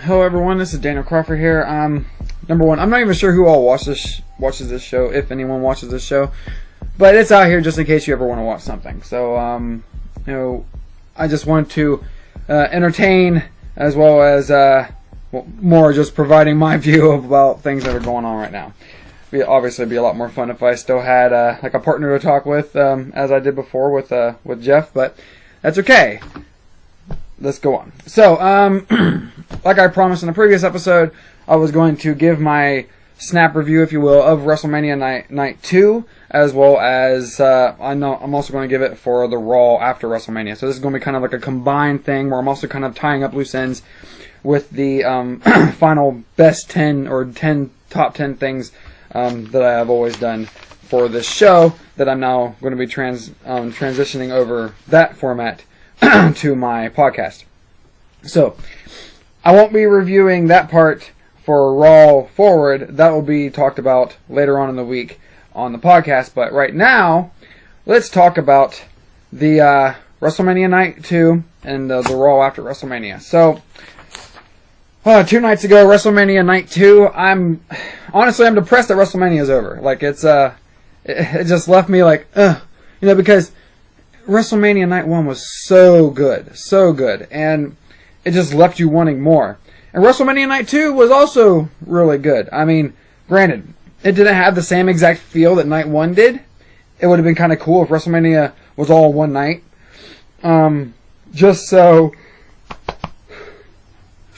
Hello everyone, this is Daniel Crawford here. Number one, I'm not even sure who all watches this show, if anyone watches this show, but it's out here just in case you ever want to watch something. So, I just want to entertain as well as more just providing my view about things that are going on right now. It'd obviously be a lot more fun if I still had like a partner to talk with, as I did before with Jeff, but that's okay. Let's go on. So, like I promised in a previous episode, I was going to give my snap review, if you will, of WrestleMania Night 2, as well as I'm also going to give it for the Raw after WrestleMania. So this is going to be kind of like a combined thing where I'm also kind of tying up loose ends with the final best 10 or 10 top 10 things that I have always done for this show, that I'm now going to be transitioning over that format to my podcast. So, I won't be reviewing that part for Raw forward. That will be talked about later on in the week on the podcast. But right now, let's talk about the WrestleMania Night 2 and the Raw after WrestleMania. So, 2 nights ago, WrestleMania Night 2, I'm depressed that WrestleMania is over. Like, it just left me like, because WrestleMania Night 1 was so good, and it just left you wanting more. And WrestleMania Night 2 was also really good. I mean, granted, it didn't have the same exact feel that Night 1 did. It would have been kind of cool if WrestleMania was all one night. Just so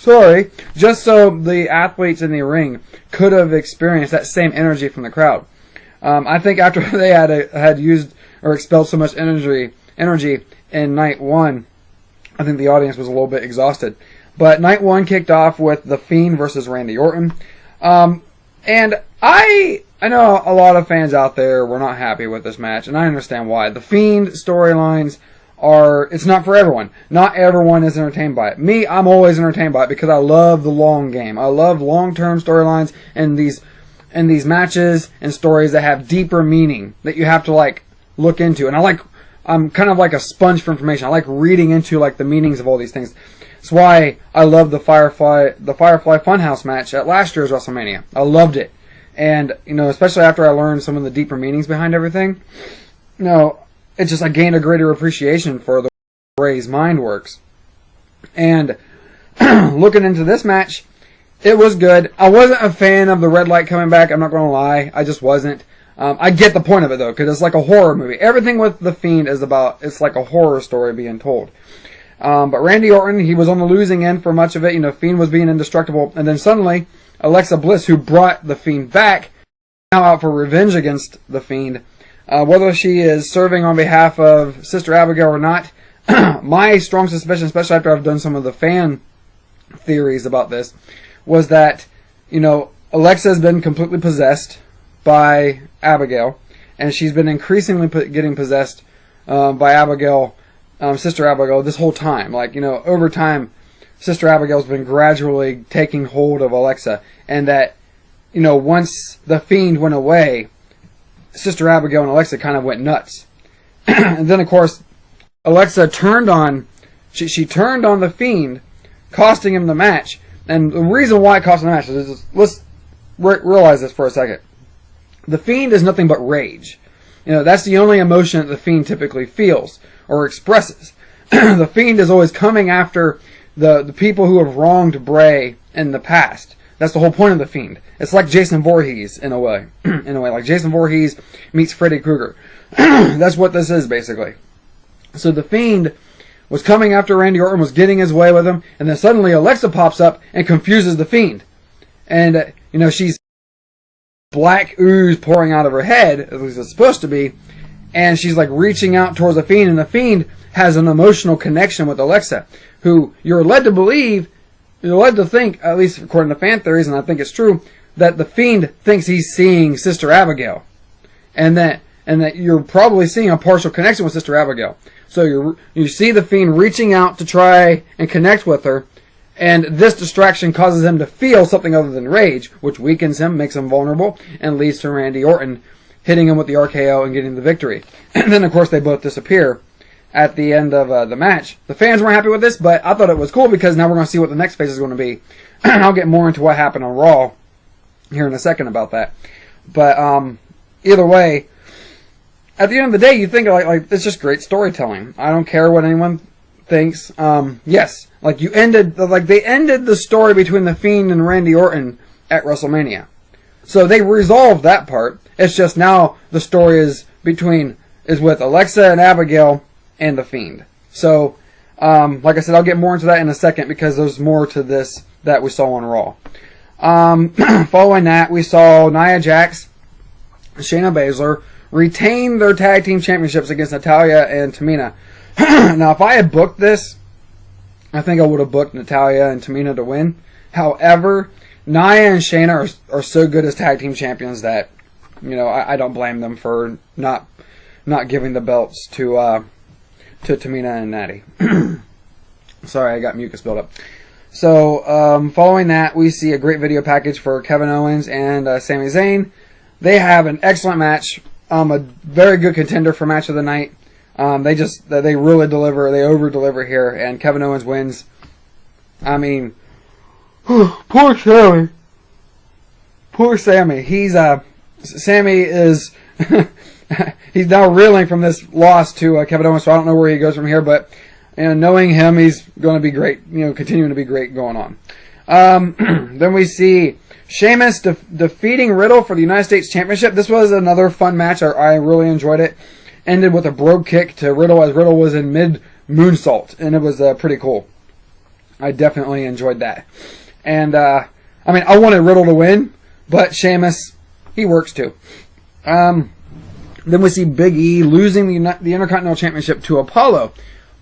the athletes in the ring could have experienced that same energy from the crowd. I think after they had used or expelled so much energy in Night 1, I think the audience was a little bit exhausted. But Night 1 kicked off with The Fiend versus Randy Orton. And I know a lot of fans out there were not happy with this match, and I understand why. The Fiend storylines it's not for everyone. Not everyone is entertained by it. Me, I'm always entertained by it because I love the long game. I love long-term storylines and these matches and stories that have deeper meaning that you have to look into. And I'm kind of like a sponge for information. I like reading into the meanings of all these things. That's why I love the Firefly Funhouse match at last year's WrestleMania. I loved it. And, especially after I learned some of the deeper meanings behind everything, it's just I gained a greater appreciation for the way Ray's mind works. And looking into this match, it was good. I wasn't a fan of the red light coming back. I'm not going to lie. I just wasn't. I get the point of it, though, because it's like a horror movie. Everything with The Fiend it's like a horror story being told. But Randy Orton, he was on the losing end for much of it. Fiend was being indestructible. And then suddenly, Alexa Bliss, who brought The Fiend back, now out for revenge against The Fiend. Whether she is serving on behalf of Sister Abigail or not, my strong suspicion, especially after I've done some of the fan theories about this, was that, Alexa has been completely possessed by Abigail, and she's been increasingly getting possessed by Abigail, Sister Abigail, this whole time. Over time, Sister Abigail's been gradually taking hold of Alexa, and that, once the Fiend went away, Sister Abigail and Alexa kind of went nuts. And then, of course, Alexa turned on the Fiend, costing him the match. And the reason why it cost him the match is, let's realize this for a second. The Fiend is nothing but rage. That's the only emotion that the Fiend typically feels or expresses. The Fiend is always coming after the people who have wronged Bray in the past. That's the whole point of the Fiend. It's like Jason Voorhees in a way. Like Jason Voorhees meets Freddy Krueger. That's what this is, basically. So the Fiend was coming after Randy Orton, was getting his way with him, and then suddenly Alexa pops up and confuses the Fiend. And, she's black ooze pouring out of her head, at least it's supposed to be, and she's reaching out towards the Fiend, and the Fiend has an emotional connection with Alexa, who you're led to think, at least according to fan theories, and I think it's true, that the Fiend thinks he's seeing Sister Abigail. And that you're probably seeing a partial connection with Sister Abigail. So you see the Fiend reaching out to try and connect with her, and this distraction causes him to feel something other than rage, which weakens him, makes him vulnerable, and leads to Randy Orton hitting him with the RKO and getting the victory. And then, of course, they both disappear. at the end of the match. The fans weren't happy with this, but I thought it was cool because now we're going to see what the next phase is going to be. I'll get more into what happened on Raw here in a second about that. But either way, at the end of the day, you think like it's just great storytelling. I don't care what anyone thinks. Yes, like they ended the story between The Fiend and Randy Orton at WrestleMania. So they resolved that part. It's just now the story is with Alexa and Abigail and The Fiend. So, like I said, I'll get more into that in a second because there's more to this that we saw on Raw. Following that, we saw Nia Jax, Shayna Baszler retain their tag team championships against Natalya and Tamina. Now, if I had booked this, I think I would have booked Natalya and Tamina to win. However, Nia and Shayna are so good as tag team champions that, I don't blame them for not giving the belts to Tamina and Natty. Sorry, I got mucus buildup. So, following that, we see a great video package for Kevin Owens and Sami Zayn. They have an excellent match, a very good contender for match of the night. They really deliver, they over-deliver here, and Kevin Owens wins. I mean, poor Sammy. Poor Sammy. Sammy is, he's now reeling from this loss to Kevin Owens, so I don't know where he goes from here, but knowing him, he's going to be great, continuing to be great going on. Then we see Sheamus defeating Riddle for the United States Championship. This was another fun match. I really enjoyed it. Ended with a brogue kick to Riddle as Riddle was in mid-moonsault, and it was pretty cool. I definitely enjoyed that. And, I wanted Riddle to win, but Sheamus, he works too. Then we see Big E losing the Intercontinental Championship to Apollo.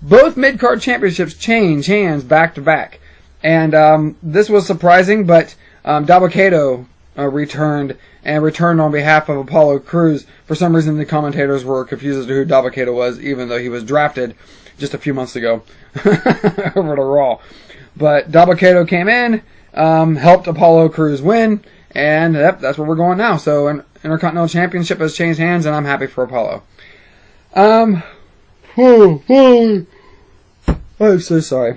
Both mid-card championships change hands back-to-back. And this was surprising, but Dabba-Kato returned on behalf of Apollo Crews. For some reason, the commentators were confused as to who Dabba-Kato was, even though he was drafted just a few months ago over to Raw. But Dabba-Kato came in, helped Apollo Crews win, and that's where we're going now. So an Intercontinental Championship has changed hands, and I'm happy for Apollo. I'm so sorry.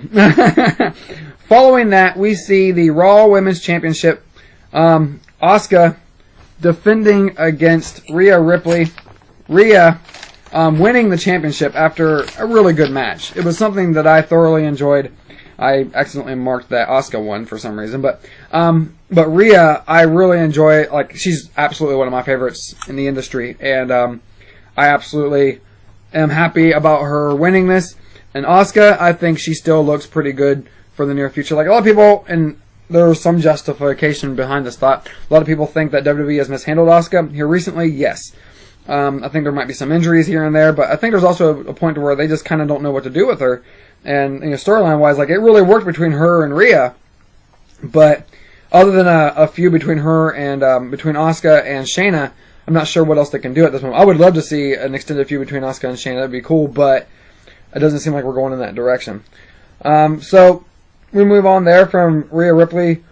Following that, we see the Raw Women's Championship. Asuka defending against Rhea Ripley. Rhea winning the championship after a really good match. It was something that I thoroughly enjoyed. I accidentally marked that Asuka won for some reason, but Rhea, I really enjoy. Like, she's absolutely one of my favorites in the industry, and I absolutely am happy about her winning this. And Asuka, I think she still looks pretty good for the near future. Like, a lot of people, and there's some justification behind this thought, a lot of people think that WWE has mishandled Asuka here recently. Yes. I think there might be some injuries here and there, but I think there's also a point to where they just kind of don't know what to do with her. And storyline-wise, like, it really worked between her and Rhea, but other than a feud between her and between Asuka and Shayna, I'm not sure what else they can do at this moment. I would love to see an extended feud between Asuka and Shayna. That'd be cool, but it doesn't seem like we're going in that direction. So we move on there from Rhea Ripley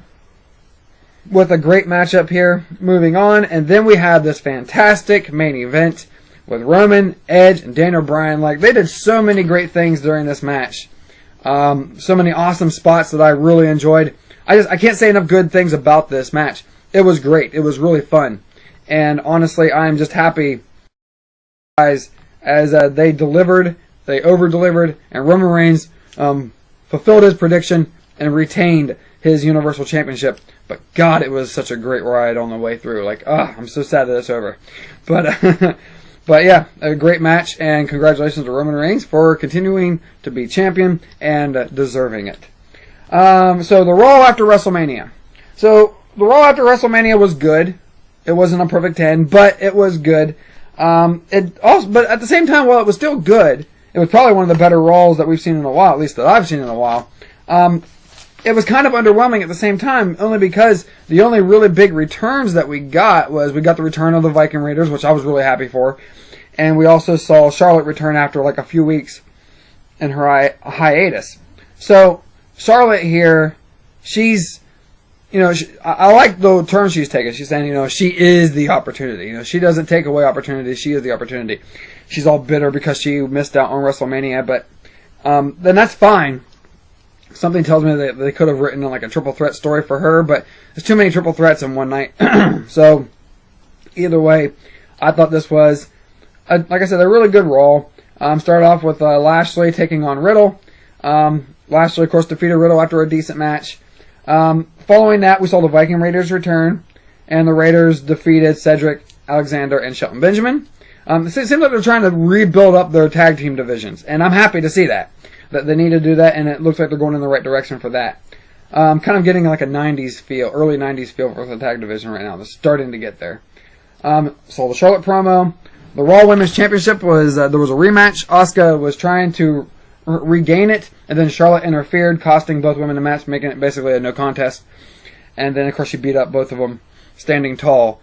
with a great matchup here. Moving on, and then we have this fantastic main event with Roman, Edge, and Daniel Bryan. Like, they did so many great things during this match. So many awesome spots that I really enjoyed. I can't say enough good things about this match. It was great. It was really fun. And honestly, I'm just happy guys as they delivered, they over-delivered, and Roman Reigns fulfilled his prediction and retained his Universal Championship. But God, it was such a great ride on the way through. Like, I'm so sad that it's over. But but yeah, a great match, and congratulations to Roman Reigns for continuing to be champion and deserving it. So the Raw after WrestleMania. So the Raw after WrestleMania was good. It wasn't a perfect 10, but it was good. But at the same time, while it was still good, it was probably one of the better Raws that we've seen in a while, at least that I've seen in a while. It was kind of underwhelming at the same time, only because the only really big returns that we got the return of the Viking Raiders, which I was really happy for, and we also saw Charlotte return after like a few weeks in her hiatus. So Charlotte here, she's, I like the turn she's taken. She's saying, she is the opportunity. She doesn't take away opportunity. She is the opportunity. she's all bitter because she missed out on WrestleMania, but then that's fine. Something tells me that they could have written like a triple threat story for her, but there's too many triple threats in one night. So either way, I thought this was, like I said, a really good Raw. Started off with Lashley taking on Riddle. Lashley, of course, defeated Riddle after a decent match. Following that, we saw the Viking Raiders return, and the Raiders defeated Cedric Alexander and Shelton Benjamin. It seems like they're trying to rebuild up their tag team divisions, and I'm happy to see that they need to do that, and it looks like they're going in the right direction for that. Kind of getting like a 90s feel, early 90s feel for the tag division right now. They're starting to get there. Saw the Charlotte promo. The Raw Women's Championship was, there was a rematch. Asuka was trying to regain it, and then Charlotte interfered, costing both women the match, making it basically a no contest. And then, of course, she beat up both of them, standing tall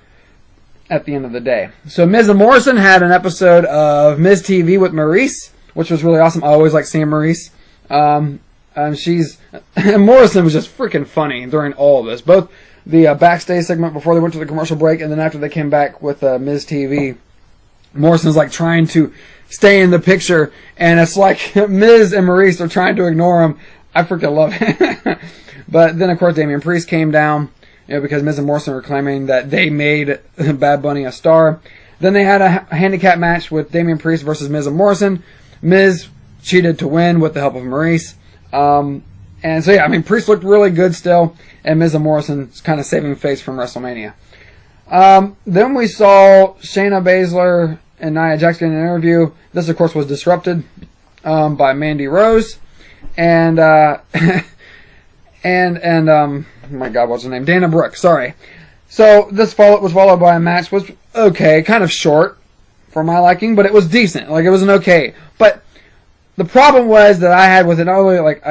at the end of the day. So Miz and Morrison had an episode of Miz TV with Maurice, which was really awesome. I always like seeing Maurice. And Morrison was just freaking funny during all of this. Both the backstage segment before they went to the commercial break, and then after they came back with Miz TV, Morrison's like trying to stay in the picture, and it's like Miz and Maurice are trying to ignore him. I freaking love it. But then, of course, Damian Priest came down, because Miz and Morrison were claiming that they made Bad Bunny a star. Then they had a handicap match with Damian Priest versus Miz and Morrison. Miz cheated to win with the help of Maurice. And so, yeah, I mean, Priest looked really good still, and Miz and Morrison's kind of saving face from WrestleMania. Then we saw Shayna Baszler and Nia Jax in an interview. This, of course, was disrupted by Mandy Rose. And my God, what's her name? Dana Brooke, sorry. So this was followed by a match, was okay, kind of short for my liking, but it was decent. Like, it was an okay. But the problem was that I had with it, not only, like,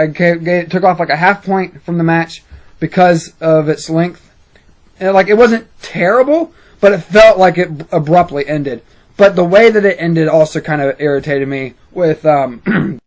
took off like a half point from the match because of its length. And, like, it wasn't terrible, but it felt like it abruptly ended. But the way that it ended also kind of irritated me with, and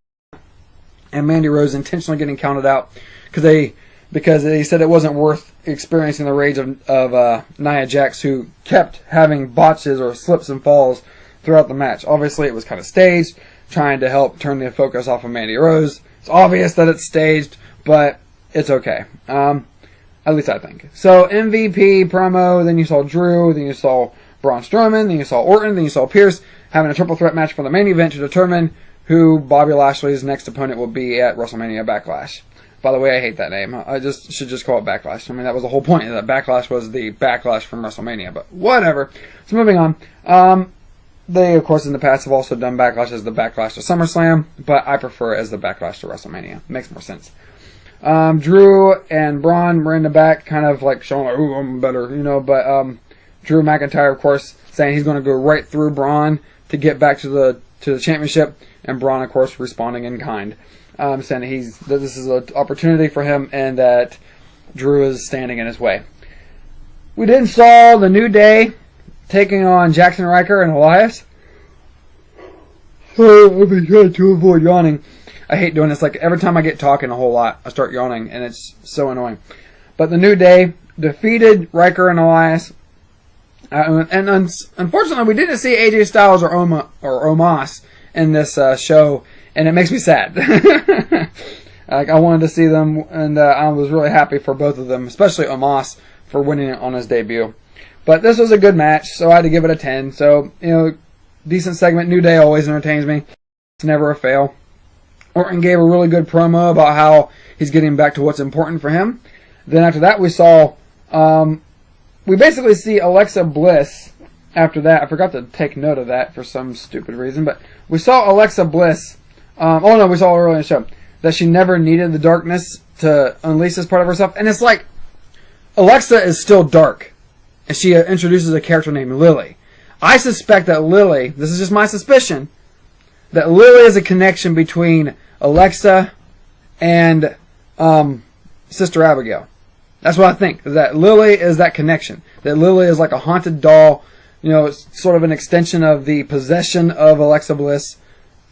Mandy Rose intentionally getting counted out because they said it wasn't worth experiencing the rage of Nia Jax, who kept having botches or slips and falls throughout the match. Obviously, it was kind of staged, trying to help turn the focus off of Mandy Rose. It's obvious that it's staged, but it's okay. At least I think. So, MVP promo, then you saw Drew, then you saw Braun Strowman, then you saw Orton, then you saw Pierce having a triple threat match for the main event to determine who Bobby Lashley's next opponent will be at WrestleMania Backlash. By the way, I hate that name. I should just call it Backlash. I mean, that was the whole point. That Backlash was the backlash from WrestleMania. But whatever. So moving on. They, of course, in the past have also done Backlash as the Backlash to SummerSlam, but I prefer it as the Backlash to WrestleMania. It makes more sense. Drew and Braun were in the back, kind of like showing like, ooh, I'm better, but Drew McIntyre, of course, saying he's going to go right through Braun to get back to the championship, and Braun, of course, responding in kind. Saying that this is an opportunity for him and that Drew is standing in his way. We then saw the New Day taking on Jackson Ryker and Elias. I've been trying to avoid yawning. I hate doing this. Like, every time I get talking a whole lot, I start yawning, and it's so annoying. But the New Day defeated Ryker and Elias. And unfortunately, we didn't see AJ Styles or Omos in this show, and it makes me sad. Like, I wanted to see them, and I was really happy for both of them, especially Omos for winning it on his debut. But this was a good match, so I had to give it a 10. So, decent segment. New Day always entertains me. It's never a fail. Orton gave a really good promo about how he's getting back to what's important for him. Then after that, we saw, we basically see Alexa Bliss after that. I forgot to take note of that for some stupid reason, but we saw Alexa Bliss, we saw her earlier in the show, that she never needed the darkness to unleash this part of herself. And it's like, Alexa is still dark, and she introduces a character named Lily. I suspect that Lily, this is just my suspicion, that Lily is a connection between Alexa and Sister Abigail. That's what I think. That Lily is that connection. That Lily is like a haunted doll. It's sort of an extension of the possession of Alexa Bliss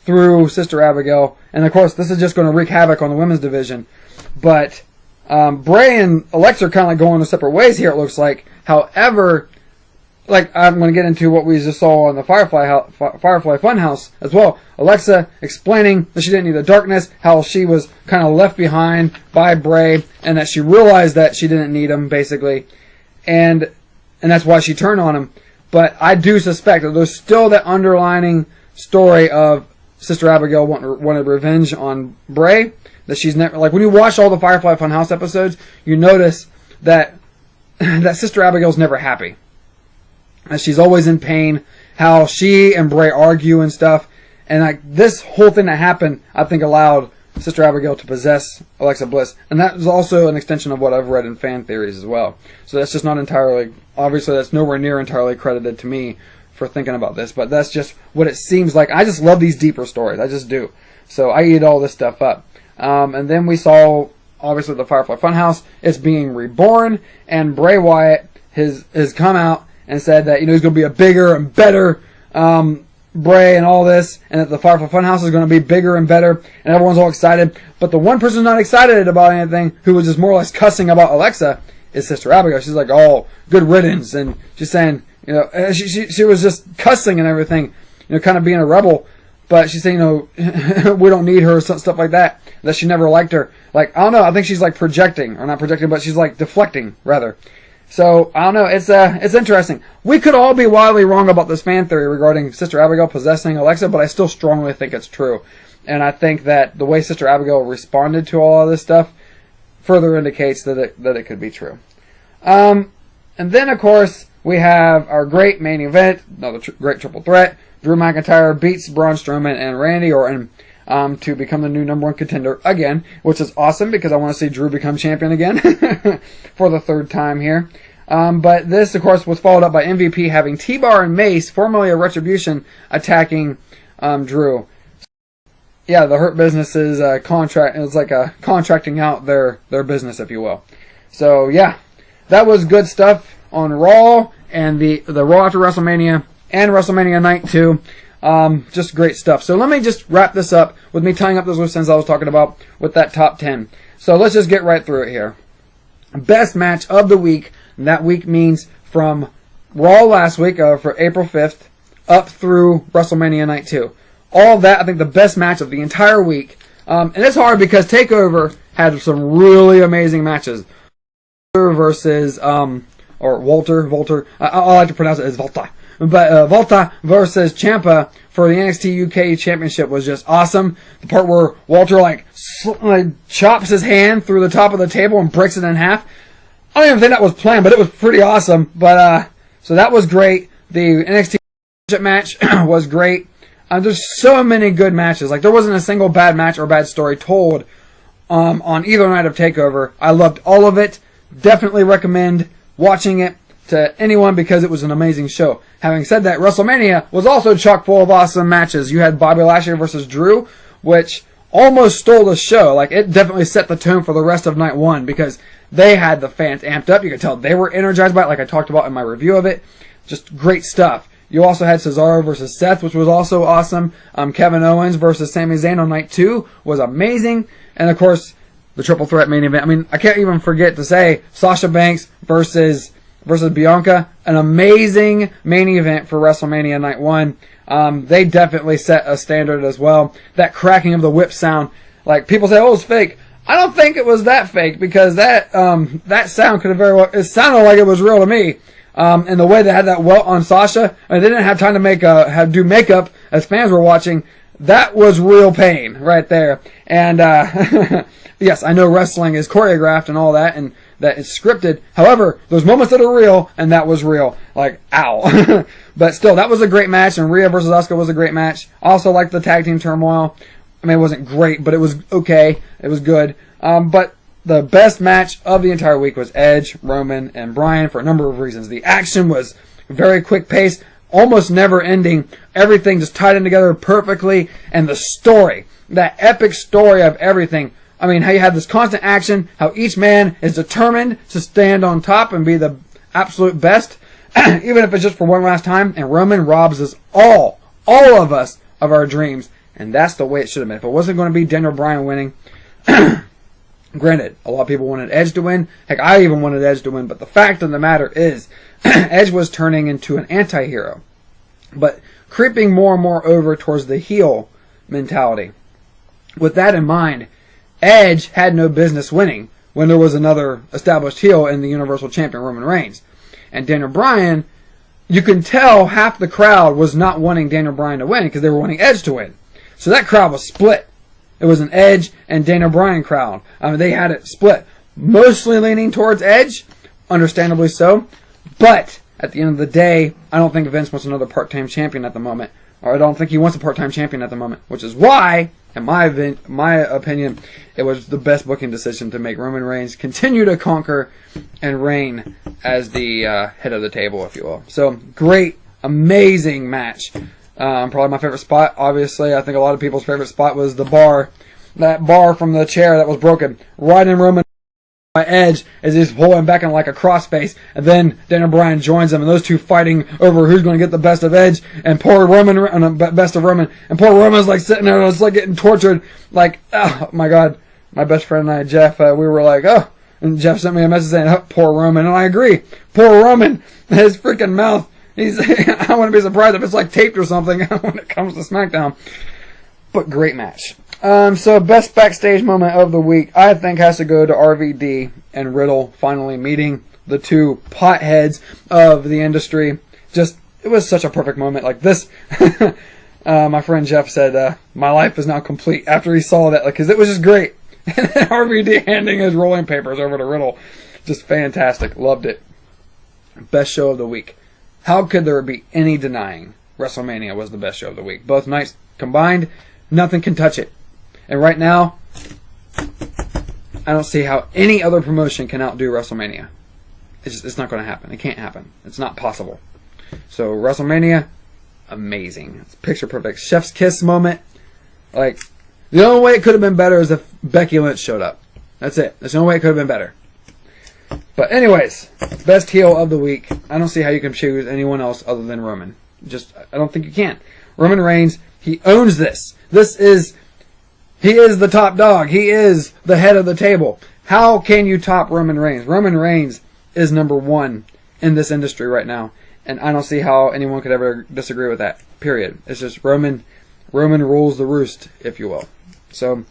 through Sister Abigail. And of course, this is just going to wreak havoc on the women's division. But Bray and Alexa are kind of like going their separate ways here, it looks like. However, like I'm going to get into what we just saw on the Firefly Funhouse as well. Alexa explaining that she didn't need the darkness, how she was kind of left behind by Bray, and that she realized that she didn't need him, basically, and that's why she turned on him. But I do suspect that there's still that underlining story of Sister Abigail wanted revenge on Bray. That she's never, like, when you watch all the Firefly Funhouse episodes, you notice that that Sister Abigail's never happy. And she's always in pain. How she and Bray argue and stuff. And like this whole thing that happened, I think allowed Sister Abigail to possess Alexa Bliss. And that was also an extension of what I've read in fan theories as well. So that's just not entirely, obviously that's nowhere near entirely credited to me for thinking about this. But that's just what it seems like. I just love these deeper stories. I just do. So I eat all this stuff up. And then we saw, obviously, the Firefly Funhouse. It's being reborn. And Bray Wyatt has come out and said that, he's going to be a bigger and better Bray and all this, and that the Firefly Funhouse is going to be bigger and better, and everyone's all excited. But the one person who's not excited about anything, who was just more or less cussing about Alexa, is Sister Abigail. She's like, oh, good riddance, and she's saying, she was just cussing and everything, kind of being a rebel. But she's saying, we don't need her, stuff like that she never liked her. Like, I don't know, I think she's like projecting, or not projecting, but she's like deflecting, rather. So, I don't know, it's interesting. We could all be wildly wrong about this fan theory regarding Sister Abigail possessing Alexa, but I still strongly think it's true. And I think that the way Sister Abigail responded to all of this stuff further indicates that it could be true. And then, of course, we have our great main event, another great triple threat. Drew McIntyre beats Braun Strowman and Randy Orton to become the new #1 contender again, which is awesome because I want to see Drew become champion again for the third time here. But this, of course, was followed up by MVP having T-Bar and Mace, formerly of Retribution, attacking Drew. Yeah, the Hurt Business's contract, it was like contracting out their business, if you will. So, yeah, that was good stuff on Raw and the Raw after WrestleMania and WrestleMania Night 2. Just great stuff. So let me just wrap this up with me tying up those loose ends I was talking about with that top 10. So let's just get right through it here. Best match of the week. And that week means from Raw last week, for April 5th, up through WrestleMania Night 2. All of that, I think the best match of the entire week. And it's hard because TakeOver had some really amazing matches. Versus, or Walter, I like to pronounce it as Volta. But Volta versus Ciampa for the NXT UK Championship was just awesome. The part where Walter like chops his hand through the top of the table and breaks it in half. I don't even think that was planned, but it was pretty awesome. But so that was great. The NXT Championship match was great. There's so many good matches. Like there wasn't a single bad match or bad story told on either night of TakeOver. I loved all of it. Definitely recommend watching it to anyone because it was an amazing show. Having said that, WrestleMania was also chock full of awesome matches. You had Bobby Lashley versus Drew, which almost stole the show. Like, it definitely set the tone for the rest of night one because they had the fans amped up. You could tell they were energized by it, like I talked about in my review of it. Just great stuff. You also had Cesaro versus Seth, which was also awesome. Kevin Owens versus Sami Zayn on night 2 was amazing. And, of course, the triple threat main event. I mean, I can't even forget to say Sasha Banks versus Bianca, an amazing main event for WrestleMania Night 1. They definitely set a standard as well. That cracking of the whip sound, like people say, oh, it's fake. I don't think it was that fake because that sound could have very well, it sounded like it was real to me. And the way they had that welt on Sasha, and they didn't have time to do makeup as fans were watching. That was real pain right there. And yes, I know wrestling is choreographed and all that, and that it's scripted. However, there's moments that are real, and that was real. Like, ow. But still, that was a great match, and Rhea versus Asuka was a great match. I also liked the tag team turmoil. I mean, it wasn't great, but it was okay. It was good. But the best match of the entire week was Edge, Roman, and Bryan for a number of reasons. The action was very quick paced, almost never ending. Everything just tied in together perfectly. And the story, that epic story of everything. I mean, how you have this constant action, how each man is determined to stand on top and be the absolute best, even if it's just for one last time. And Roman robs us all of us, of our dreams. And that's the way it should have been. If it wasn't going to be Daniel Bryan winning, granted, a lot of people wanted Edge to win. Heck, I even wanted Edge to win. But the fact of the matter is Edge was turning into an anti-hero, but creeping more and more over towards the heel mentality. With that in mind, Edge had no business winning when there was another established heel in the Universal Champion Roman Reigns. And Daniel Bryan, you can tell half the crowd was not wanting Daniel Bryan to win because they were wanting Edge to win. So that crowd was split. It was an Edge and Daniel Bryan crowd. They had it split. Mostly leaning towards Edge, understandably so. But at the end of the day, I don't think Vince wants another part-time champion at the moment. Or I don't think he wants a part-time champion at the moment. Which is why, in my opinion, it was the best booking decision to make Roman Reigns continue to conquer and reign as the head of the table, if you will. So, great, amazing match. Probably my favorite spot, obviously. I think a lot of people's favorite spot was the bar. That bar from the chair that was broken. Right in Roman by Edge as he's pulling back in like a crossface, and then Daniel Bryan joins them, and those two fighting over who's going to get the best of Edge and poor Roman, best of Roman, and poor Roman's like sitting there, just like getting tortured, like, oh my God, my best friend and I, Jeff, we were like, oh, and Jeff sent me a message saying, oh, poor Roman, and I agree, poor Roman, his freaking mouth, I wouldn't be surprised if it's like taped or something when it comes to SmackDown, but great match. So best backstage moment of the week, I think, has to go to RVD and Riddle finally meeting the two potheads of the industry. Just, it was such a perfect moment. Like this, my friend Jeff said, my life is now complete after he saw that, like, cause it was just great. And then RVD handing his rolling papers over to Riddle. Just fantastic. Loved it. Best show of the week. How could there be any denying WrestleMania was the best show of the week? Both nights combined, nothing can touch it. And right now, I don't see how any other promotion can outdo WrestleMania. It's not going to happen. It can't happen. It's not possible. So WrestleMania, amazing. It's picture perfect. Chef's kiss moment. Like, the only way it could have been better is if Becky Lynch showed up. That's it. That's the only way it could have been better. But anyways, best heel of the week. I don't see how you can choose anyone else other than Roman. I don't think you can. Roman Reigns, he owns this. He is the top dog. He is the head of the table. How can you top Roman Reigns? Roman Reigns is number one in this industry right now. And I don't see how anyone could ever disagree with that. Period. It's just Roman rules the roost, if you will. So,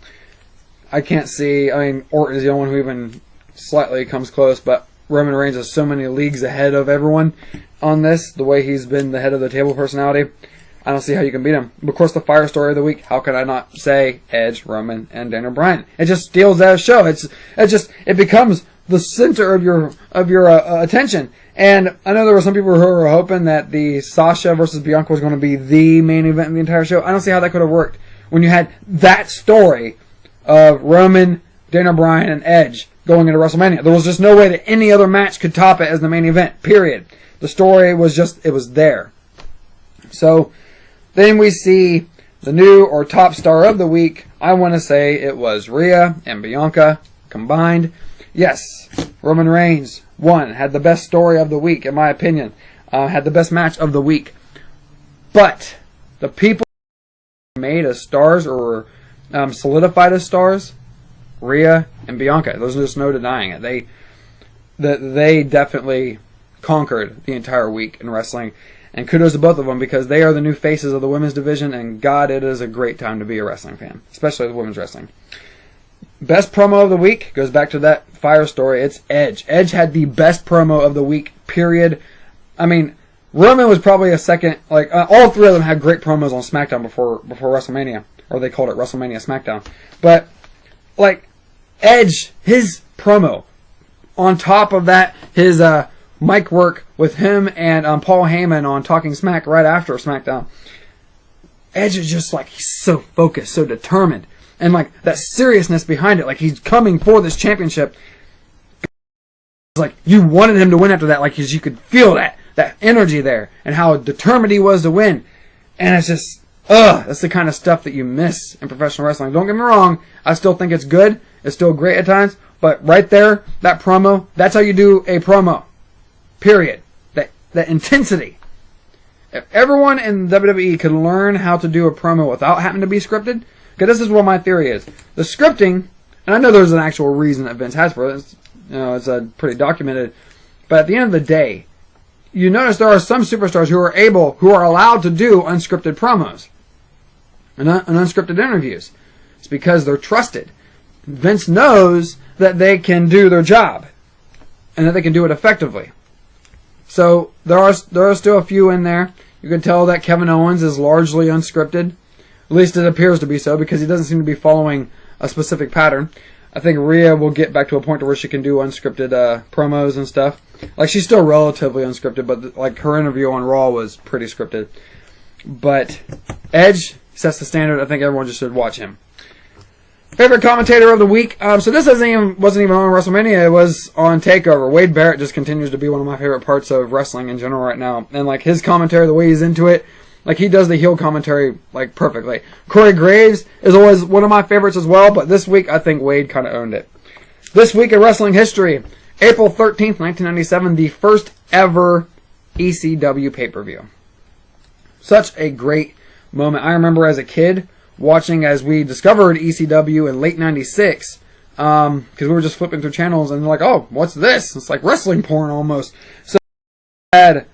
I can't see, Orton is the only one who even slightly comes close, but Roman Reigns is so many leagues ahead of everyone on this, the way he's been the head of the table personality. I don't see how you can beat him. Of course, the fire story of the week. How could I not say Edge, Roman, and Daniel Bryan? It just steals that show. It becomes the center of your attention. And I know there were some people who were hoping that the Sasha versus Bianca was going to be the main event in the entire show. I don't see how that could have worked when you had that story of Roman, Daniel Bryan, and Edge going into WrestleMania. There was just no way that any other match could top it as the main event. Period. The story was it was there. So then we see the new or top star of the week. I want to say it was Rhea and Bianca combined. Yes, Roman Reigns won, had the best story of the week, in my opinion. Had the best match of the week. But the people made as stars or solidified as stars, Rhea and Bianca. There's just no denying it. They definitely conquered the entire week in wrestling. And kudos to both of them because they are the new faces of the women's division, and God, it is a great time to be a wrestling fan, especially the women's wrestling. Best promo of the week goes back to that fire story. It's Edge. Edge had the best promo of the week, period. Roman was probably a second. All three of them had great promos on SmackDown before WrestleMania, or they called it WrestleMania SmackDown. But Edge, his promo, on top of that, his mic work with him and Paul Heyman on Talking Smack right after SmackDown. Edge is just he's so focused, so determined, and that seriousness behind it, he's coming for this championship. It's you wanted him to win after that, because you could feel that energy there and how determined he was to win. And it's just, that's the kind of stuff that you miss in professional wrestling. Don't get me wrong, I still think it's good. It's still great at times, but right there, that promo, that's how you do a promo. Period. That intensity. If everyone in WWE could learn how to do a promo without having to be scripted, because this is what my theory is. The scripting, and I know there's an actual reason that Vince has for it. It's pretty documented. But at the end of the day, you notice there are some superstars who are allowed to do unscripted promos and unscripted interviews. It's because they're trusted. Vince knows that they can do their job and that they can do it effectively. So there are still a few in there. You can tell that Kevin Owens is largely unscripted. At least it appears to be so, because he doesn't seem to be following a specific pattern. I think Rhea will get back to a point where she can do unscripted promos and stuff. Like, she's still relatively unscripted, but like her interview on Raw was pretty scripted. But Edge sets the standard. I think everyone just should watch him. Favorite commentator of the week. So this wasn't even on WrestleMania. It was on TakeOver. Wade Barrett just continues to be one of my favorite parts of wrestling in general right now. And like his commentary, the way he's into it, like he does the heel commentary like perfectly. Corey Graves is always one of my favorites as well, but this week I think Wade kind of owned it. This week in wrestling history, April 13th, 1997, the first ever ECW pay-per-view. Such a great moment. I remember as a kid watching as we discovered ECW in late 96, because we were just flipping through channels and like, oh, what's this? It's like wrestling porn almost. So had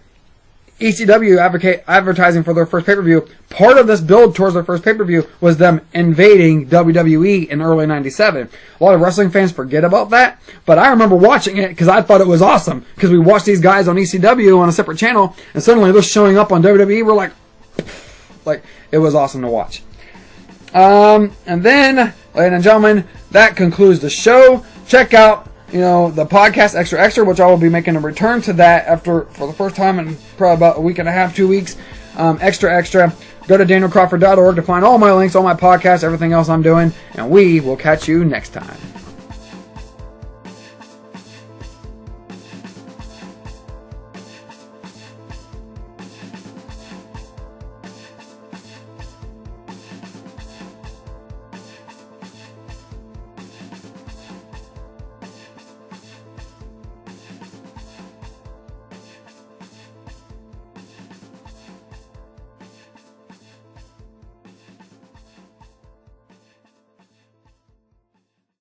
ECW advertising for their first pay-per-view. Part of this build towards their first pay-per-view was them invading WWE in early 97. A lot of wrestling fans forget about that, but I remember watching it because I thought it was awesome, because we watched these guys on ECW on a separate channel, and suddenly they're showing up on WWE. We're like, it was awesome to watch. And then, ladies and gentlemen, that concludes the show. Check out, the podcast Extra Extra, which I will be making a return to that for the first time in probably about a week and a half, 2 weeks. Extra Extra. Go to danielcrawford.org to find all my links, all my podcasts, everything else I'm doing, and we will catch you next time.